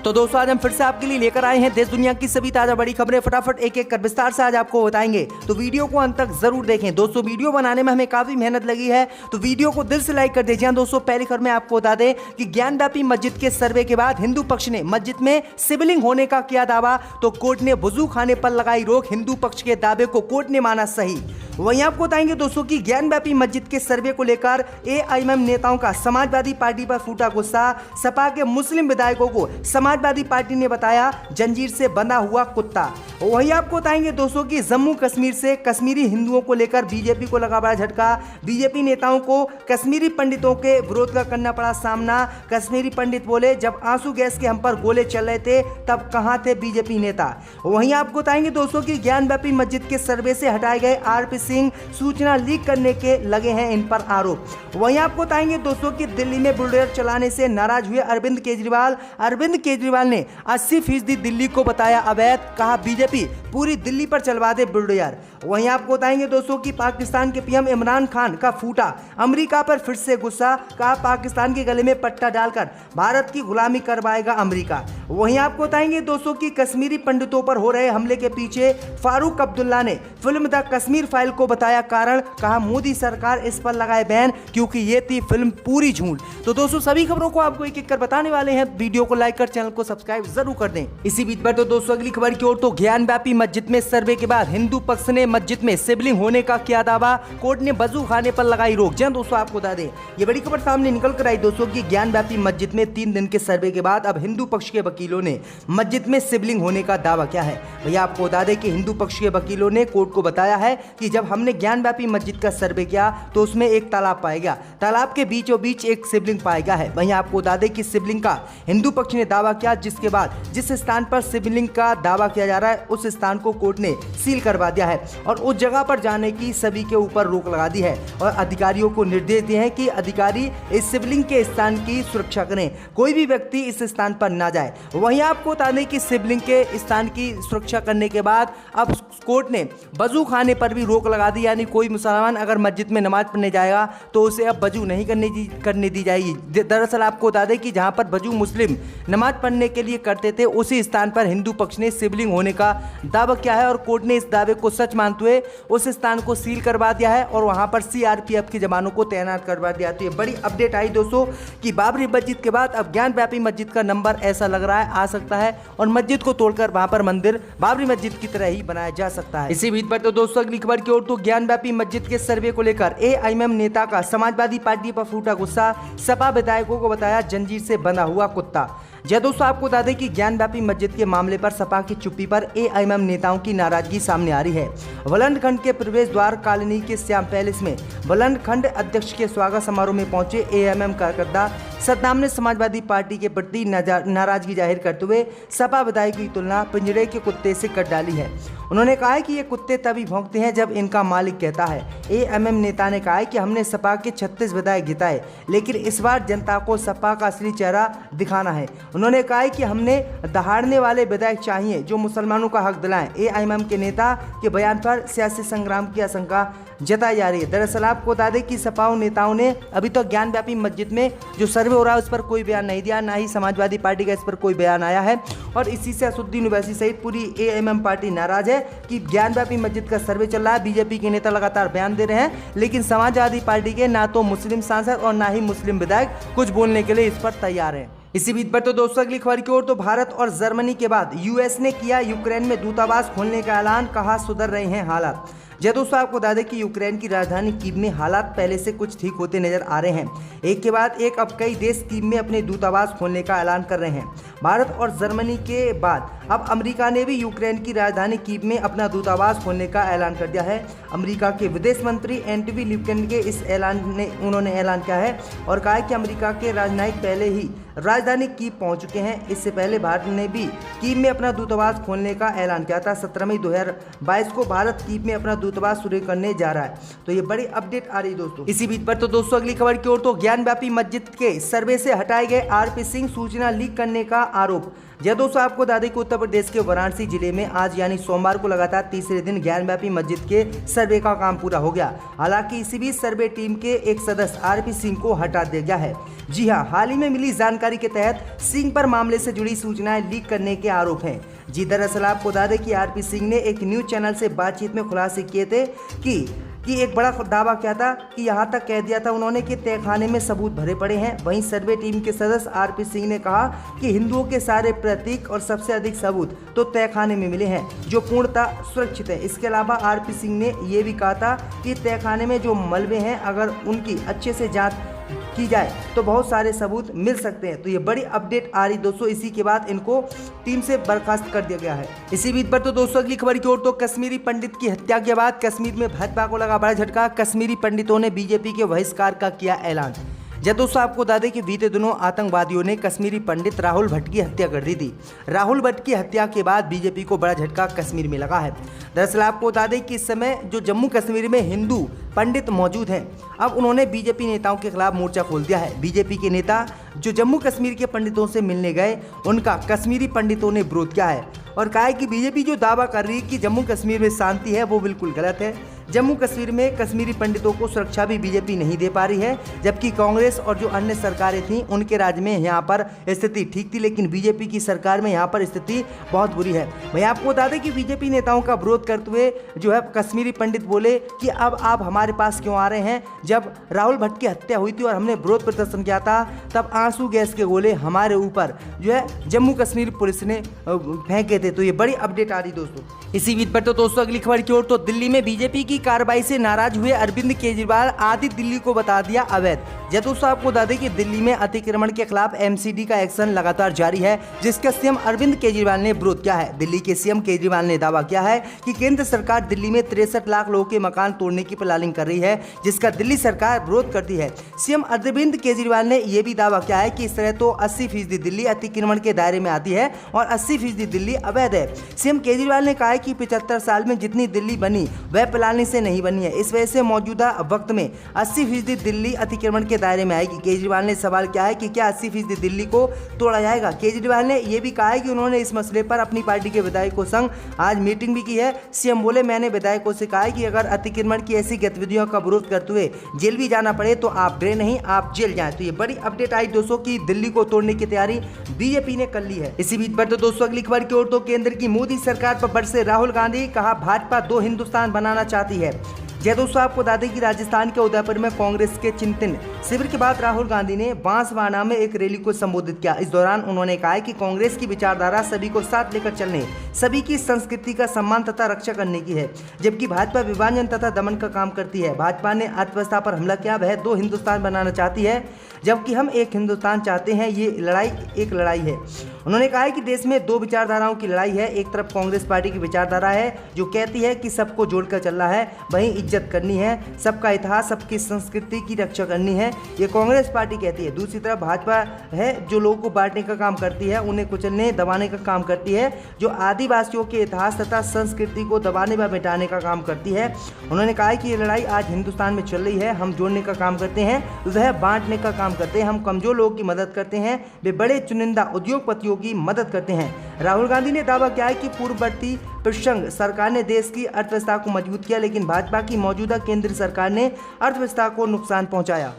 तो दोस्तों आज हम फिर से आपके लिए लेकर आए हैं देश दुनिया की सभी ताजा बड़ी खबरें। फटाफट एक एक कर विस्तार से आज आपको बताएंगे, तो वीडियो को अंत तक जरूर देखें। दोस्तों वीडियो बनाने में हमें काफी मेहनत लगी है, तो वीडियो को दिल से लाइक कर दीजिए। दोस्तों पहली खबर में आपको बता दें कि ज्ञानव्यापी मस्जिद के सर्वे के बाद हिंदू पक्ष ने मस्जिद में शिवलिंग होने का किया दावा, तो कोर्ट ने वजू खाने पर लगाई रोक। हिंदू पक्ष के दावे को कोर्ट ने माना सही। वहीं आपको बताएंगे दोस्तों की ज्ञानव्यापी मस्जिद के सर्वे को लेकर एआईएमएम नेताओं का समाजवादी पार्टी पर फूटा गुस्सा। सपा के मुस्लिम विधायकों को समाजवादी पार्टी ने बताया जंजीर से बंधा हुआ कुत्ता। वहीं आपको बताएंगे दोस्तों की जम्मू कश्मीर से कश्मीरी हिंदुओं को लेकर बीजेपी को लगा बड़ा झटका। बीजेपी नेताओं को कश्मीरी पंडितों के विरोध का करना पड़ा सामना। कश्मीरी पंडित बोले जब आंसू गैस के हम पर गोले चल रहे थे तब कहां थे बीजेपी नेता। वहीं आपको बताएंगे दोस्तों की ज्ञानव्यापी मस्जिद के सर्वे से हटाए गए आरपी सिंह सूचना लीक करने के लगे हैं इन पर आरोप। वहीं आपको बताएंगे दोस्तों की दिल्ली में बुलडोजर चलाने से नाराज हुए अरविंद केजरीवाल। अरविंद केजरीवाल ने 80% दिल्ली को बताया अवैध, कहा बीजेपी पूरी दिल्ली पर चलवा दे बुलडोजर। वहीं आपको बताएंगे दोस्तों की पाकिस्तान के पीएम इमरान खान का फूटा अमेरिका पर फिर से गुस्सा, कहा पाकिस्तान के गले में पट्टा डालकर भारत की गुलामी करवाएगा अमेरिका। वहीं आपको बताएंगे दोस्तों की कश्मीरी पंडितों पर हो रहे हमले के पीछे फारूक अब्दुल्ला ने फिल्म द कश्मीर फाइल को बताया कारण, कहा मोदी सरकार इस पर लगाए बैन क्योंकि ये थी फिल्म पूरी झूठ। तो दोस्तों सभी खबरों को आपको एक एक कर बताने वाले हैं, वीडियो को लाइक कर चैनल को सब्सक्राइब जरूर कर दें। इसी बीच पर तो दोस्तों अगली खबर की ओर, तो ज्ञानव्यापी मस्जिद में सर्वे के बाद हिंदू पक्ष ने मस्जिद में शिवलिंग होने का किया दावा, कोर्ट ने वजू खाने पर लगाई रोक। जन दोस्तों आपको बता दें ये बड़ी खबर सामने निकल कर आई दोस्तों की ज्ञानव्यापी मस्जिद में 3 दिन के सर्वे के बाद अब हिंदू पक्ष के वकीलों ने मस्जिद में शिवलिंग होने का दावा किया है। भैया आपको बता दें कि हिंदू पक्ष के वकीलों ने कोर्ट को बताया है कि जब हमने ज्ञानव्यापी मस्जिद का सर्वे किया तो उसमें एक तालाब पाया गया, तालाब के बीचों बीच एक शिवलिंग पाया गया है। वहीं आपको बता दें कि शिवलिंग का हिंदू पक्ष ने दावा किया, जिसके बाद जिस स्थान पर शिवलिंग का दावा किया जा रहा है उस स्थान को कोर्ट ने सील करवा दिया है और उस जगह पर जाने की सभी के ऊपर रोक लगा दी है और अधिकारियों को निर्देश दिए हैं कि अधिकारी इस शिवलिंग के स्थान की सुरक्षा करें, कोई भी व्यक्ति इस स्थान पर ना जाए। वहीं आपको बता दें कि शिवलिंग के स्थान की सुरक्षा करने के बाद अब कोर्ट ने वजू खाने पर भी रोक लगा दी, यानी कोई मुसलमान अगर मस्जिद में नमाज पढ़ने जाएगा तो उसे अब वजू नहीं करने दी जाएगी। दरअसल आपको बता दें कि जहां पर वजू मुस्लिम नमाज पढ़ने के लिए करते थे उसी स्थान पर हिंदू पक्ष ने शिवलिंग होने का दावा किया है और कोर्ट ने इस दावे को सच मानते हुए उस स्थान को सील करवा दिया है और वहां पर सीआरपीएफ के जवानों को तैनात करवा दिया। तो ये बड़ी अपडेट आई दोस्तों कि बाबरी मस्जिद के बाद अब ज्ञानव्यापी मस्जिद का नंबर ऐसा लग रहा है आ सकता है और मस्जिद को तोड़कर वहां पर मंदिर बाबरी मस्जिद की तरह ही बनाया जा सकता है। इसी बीच पर तो दोस्तों अगली खबर की ओर, तो ज्ञानव्यापी मस्जिद के सर्वे को लेकर एआईएमएम नेता का समाजवादी पार्टी पर फूटा गुस्सा। सपा विधायकों को बताया जंजीर से बंधा हुआ कुत्ता। जय दोस्तों आपको बता दें कि ज्ञानव्यापी मस्जिद के मामले पर सपा की चुप्पी पर एआईएमएम नेताओं की नाराजगी सामने आ रही है। वलंड खंड के प्रवेश द्वार कॉलोनी के श्याम पैलेस में वलंड खंड अध्यक्ष के स्वागत समारोह में पहुंचे एआईएमएम कार्यकर्ता सतनाम ने समाजवादी पार्टी के प्रति नाराजगी जाहिर करते हुए सपा विधायक की तुलना पिंजरे के कुत्ते से कर डाली है। उन्होंने कहा है कि ये कुत्ते तभी भौंकते हैं जब इनका मालिक कहता है। एआईएमएम नेता ने कहा है कि हमने सपा के 36 विधायक जिताए, लेकिन इस बार जनता को सपा का असली चेहरा दिखाना है। उन्होंने कहा है कि हमने दहाड़ने वाले विधायक चाहिए जो मुसलमानों का हक दिलाएं। एआईएमएम के नेता के बयान पर सियासी संग्राम की आशंका जताई जा रही है। दरअसल आपको बता दें कि सपा नेताओं ने अभी तो ज्ञानव्यापी मस्जिद में जो सर्वे हो रहा है उस पर कोई बयान नहीं दिया, ना ही समाजवादी पार्टी का इस पर कोई बयान आया है और इसी से असदुद्दीन ओवैसी सहित पूरी एआईएमएम पार्टी नाराज है कि ज्ञानव्यापी मस्जिद का सर्वे चल रहा है। बीजेपी के नेता लगातार बयान दे रहे हैं, लेकिन समाजवादी पार्टी के ना तो मुस्लिम सांसद और ना ही मुस्लिम विधायक कुछ बोलने के लिए इस पर तैयार है। इसी बीच पर तो दोस्तों अगली खबर की ओर, तो भारत और जर्मनी के बाद यूएस ने किया यूक्रेन में दूतावास खोलने का ऐलान, कहा सुधर रहे हैं हालात। जय दोस्तों आपको बता दें कि यूक्रेन की राजधानी कीव में हालात पहले से कुछ ठीक होते नजर आ रहे हैं। एक के बाद एक अब कई देश कीव में अपने दूतावास खोलने का ऐलान कर रहे हैं। भारत और जर्मनी के बाद अब अमेरिका ने भी यूक्रेन की राजधानी कीव में अपना दूतावास खोलने का ऐलान कर दिया है। अमेरिका के विदेश मंत्री एंटनी ब्लिंकन के इस उन्होंने ऐलान किया है और कहा है कि अमेरिका के राजनयिक पहले ही राजधानी कीव पहुंच चुके हैं। इससे पहले भारत ने भी कीव में अपना दूतावास खोलने का ऐलान किया था। 17 मई 2022 को भारत कीव में अपना दूतावास शुरू करने जा रहा है। तो ये बड़ी अपडेट आ रही दोस्तों। इसी बीच पर तो दोस्तों अगली खबर की ओर, तो ज्ञानव्यापी मस्जिद के सर्वे से हटाए गए आरपी सिंह सूचना लीक करने का आरोप। जय दोस्तों आपको बता दें कि उत्तर उत्तर प्रदेश के वाराणसी जिले में आज यानी सोमवार को लगातार तीसरे दिन ज्ञानव्यापी मस्जिद के सर्वे का काम पूरा हो गया। हालांकि इसी बीच सर्वे टीम के एक सदस्य आरपी सिंह को हटा दिया गया है। जी हां, हाल ही में मिली जानकारी के तहत सिंह पर मामले से जुड़ी सूचनाएं लीक करने के आरोप हैं। जी दरअसल आपको बता दें कि आरपी सिंह ने एक न्यूज चैनल से बातचीत में खुलासे किए थे कि एक बड़ा दावा क्या था कि यहाँ तक कह दिया था उन्होंने कि तहखाने में सबूत भरे पड़े हैं। वहीं सर्वे टीम के सदस्य आरपी सिंह ने कहा कि हिंदुओं के सारे प्रतीक और सबसे अधिक सबूत तो तहखाने में मिले हैं जो पूर्णतः सुरक्षित है। इसके अलावा आरपी सिंह ने ये भी कहा था कि तहखाने में जो मलबे हैं अगर उनकी अच्छे से जाँच की जाए तो बहुत सारे सबूत मिल सकते हैं। तो ये बड़ी अपडेट आ रही दोस्तों, इसी के बाद इनको टीम से बर्खास्त कर दिया गया है। इसी बीच पर तो दोस्तों अगली खबर की ओर तो कश्मीरी पंडित की हत्या के बाद कश्मीर में भाजपा को लगा बड़ा झटका। कश्मीरी पंडितों ने बीजेपी के बहिष्कार का किया ऐलान। जब दोस्तों आपको बता दें कि बीते दिनों आतंकवादियों ने कश्मीरी पंडित राहुल भट्ट की हत्या कर दी थी। राहुल भट्ट की हत्या के बाद बीजेपी को बड़ा झटका कश्मीर में लगा है। दरअसल आपको बता दें कि इस समय जो जम्मू कश्मीर में हिंदू पंडित मौजूद हैं, अब उन्होंने बीजेपी नेताओं के खिलाफ मोर्चा खोल दिया है। बीजेपी के नेता जो जम्मू कश्मीर के पंडितों से मिलने गए, उनका कश्मीरी पंडितों ने विरोध किया है और कहा है कि बीजेपी जो दावा कर रही है कि जम्मू कश्मीर में शांति है, वो बिल्कुल गलत है। जम्मू कश्मीर में कश्मीरी पंडितों को सुरक्षा भी बीजेपी नहीं दे पा रही है, जबकि कांग्रेस और जो अन्य सरकारें थीं उनके राज्य में यहाँ पर स्थिति ठीक थी, लेकिन बीजेपी की सरकार में यहाँ पर स्थिति बहुत बुरी है। मैं आपको बता दें कि बीजेपी नेताओं का विरोध करते हुए जो है कश्मीरी पंडित बोले कि अब आप हमारे पास क्यों आ रहे हैं। जब राहुल भट्ट की हत्या हुई थी और हमने विरोध प्रदर्शन किया था, तब आंसू गैस के गोले हमारे ऊपर जो है जम्मू कश्मीर पुलिस ने फेंके थे। तो ये बड़ी अपडेट आ रही दोस्तों। इसी बीच पर तो दोस्तों अगली खबर की ओर तो दिल्ली में बीजेपी की कार्रवाई से नाराज हुए अरविंद केजरीवाल आधी दिल्ली को बता दिया अवैध। जब दोस्तों आपको बता दें कि दिल्ली में अतिक्रमण के खिलाफ एमसीडी का एक्शन लगातार जारी है, जिसका सीएम अरविंद केजरीवाल ने विरोध किया है। दिल्ली के सीएम केजरीवाल ने दावा किया है कि केंद्र सरकार दिल्ली में 63 लाख लोगों के मकान तोड़ने की प्लानिंग कर रही है, जिसका दिल्ली सरकार विरोध करती है। सीएम अरविंद केजरीवाल ने यह भी दावा किया है कि इस तरह तो 80% दिल्ली अतिक्रमण के दायरे में आती है और 80% दिल्ली अवैध है। सीएम केजरीवाल ने कहा है कि 75 साल में जितनी दिल्ली बनी वह प्लानिंग से नहीं बनी है। इस वजह से मौजूदा वक्त में 80% दिल्ली अतिक्रमण के दायरे में आएगी। केजरीवाल ने सवाल किया है कि क्या 80% दिल्ली को तोड़ा जाएगा। केजरीवाल ने यह भी कहा है कि उन्होंने इस मसले पर अपनी पार्टी के विधायकों संग आज मीटिंग भी की है। सीएम बोले, मैंने विधायकों से कहा है कि अगर अतिक्रमण की ऐसी गतिविधियों का विरोध करते हुए जेल भी जाना पड़े तो आप डरे नहीं, आप जेल जाएं। तो ये बड़ी अपडेट आई दोस्तों की दिल्ली को तोड़ने की तैयारी बीजेपी ने कर ली है। इसी बीच पर तो दोस्तों अगली खबर की ओर तो केंद्र की मोदी सरकार पर बरसे राहुल गांधी, कहा भाजपा 2 हिंदुस्तान बनाना चाहती है। जय दोस्तों आपको बता दें कि राजस्थान के उदयपुर में कांग्रेस के चिंतन शिविर के बाद राहुल गांधी ने बांसवाड़ा में एक रैली को संबोधित किया। इस दौरान उन्होंने कहा कि कांग्रेस की विचारधारा सभी को साथ लेकर चलने, सभी की संस्कृति का सम्मान तथा रक्षा करने की है, जबकि भाजपा विभाजन तथा दमन का काम करती है। भाजपा ने अर्थव्यवस्था पर हमला किया, वह 2 हिंदुस्तान बनाना चाहती है, जबकि हम एक हिंदुस्तान चाहते हैं। ये लड़ाई एक लड़ाई है। उन्होंने कहा है कि देश में 2 विचारधाराओं की लड़ाई है। एक तरफ कांग्रेस पार्टी की विचारधारा है जो कहती है कि सबको जोड़कर चलना है, वहीं इज्जत करनी है, सबका इतिहास, सबकी संस्कृति की रक्षा करनी है, ये कांग्रेस पार्टी कहती है। दूसरी तरफ भाजपा है जो लोगों को बांटने का काम करती है, उन्हें कुचलने दबाने का काम करती है, जो आदिवासियों के इतिहास तथा संस्कृति को दबाने व मिटाने का काम करती है। उन्होंने कहा कि ये लड़ाई आज हिंदुस्तान में चल रही है। हम जोड़ने का काम करते हैं, वह बांटने का काम करते हैं। हम कमजोर लोगों की मदद करते हैं, वे बड़े चुनिंदा उद्योगपतियों की मदद करते हैं। राहुल गांधी ने दावा किया है कि पूर्ववर्ती प्रसंग सरकार ने देश की अर्थव्यवस्था को मजबूत किया, लेकिन भाजपा की मौजूदा केंद्र सरकार ने अर्थव्यवस्था को नुकसान पहुंचाया।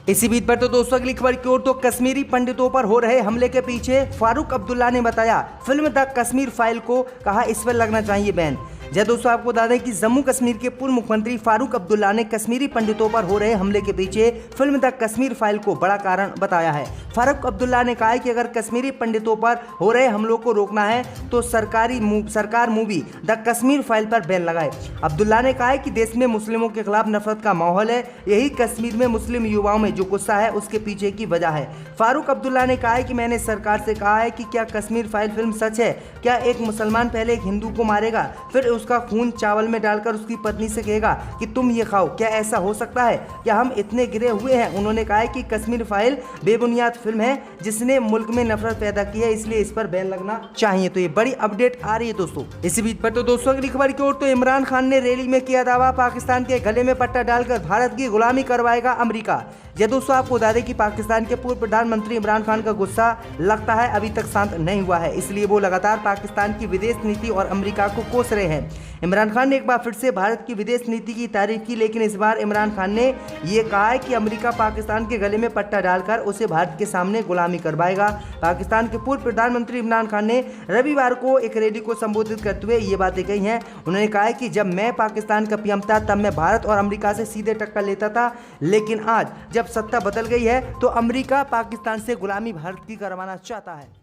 इसी बीच पर तो दोस्तों अगली खबर की ओर तो कश्मीरी पंडितों पर हो रहे हमले के पीछे फारूक अब्दुल्ला ने बताया फिल्म द कश्मीर फाइल को, कहा इस पर लगना चाहिए बैन। जय दोस्तों आपको बता दें कि जम्मू कश्मीर के पूर्व मुख्यमंत्री फारूक अब्दुल्ला ने कश्मीरी पंडितों पर हो रहे हमले के पीछे फिल्म द कश्मीर फाइल को बड़ा कारण बताया है। फारूक अब्दुल्ला ने कहा है कि अगर कश्मीरी पंडितों पर हो रहे हमलों को रोकना है तो सरकार मूवी द कश्मीर फाइल पर बैन लगाए। अब्दुल्ला ने कहा है कि देश में मुस्लिमों के खिलाफ नफरत का माहौल है, यही कश्मीर में मुस्लिम युवाओं में जो गुस्सा है उसके पीछे की वजह है। फारूक अब्दुल्ला ने कहा है कि मैंने सरकार से कहा है कि क्या कश्मीर फाइल फिल्म सच है? क्या एक मुसलमान पहले एक हिंदू को मारेगा, फिर उसका खून चावल में डालकर उसकी पत्नी से कहेगा कि तुम ये खाओ? क्या ऐसा हो सकता है? क्या हम इतने गिरे हुए हैं? उन्होंने कहा है कि कश्मीर फाइल बेबुनियाद फिल्म है जिसने मुल्क में नफरत पैदा की है, इसलिए इस पर बैन लगना चाहिए। तो ये बड़ी अपडेट आ रही है दोस्तों। इसी बीच पर तो दोस्तों अगली खबर की ओर तो इमरान खान ने रैली में किया दावा पाकिस्तान के गले में पट्टा डालकर भारत की गुलामी करवाएगा अमेरिका। यह दोस्तों आपको बता दें कि पाकिस्तान के पूर्व प्रधानमंत्री इमरान खान का गुस्सा लगता है अभी तक शांत नहीं हुआ है, इसलिए वो लगातार पाकिस्तान की विदेश नीति और अमेरिका को कोस रहे हैं। इमरान खान ने एक बार फिर से भारत की विदेश नीति की तारीफ की, लेकिन इस बार इमरान खान ने ये कहा है कि अमेरिका पाकिस्तान के गले में पट्टा डालकर उसे भारत के सामने गुलामी करवाएगा। पाकिस्तान के पूर्व प्रधानमंत्री इमरान खान ने रविवार को एक रैली को संबोधित करते हुए ये बातें कही हैं। उन्होंने कहा है कि जब मैं पाकिस्तान का पीएम था तब मैं भारत और अमेरिका से सीधे टक्कर लेता था, लेकिन आज जब सत्ता बदल गई है तो अमेरिका पाकिस्तान से गुलामी भारत की करवाना चाहता है।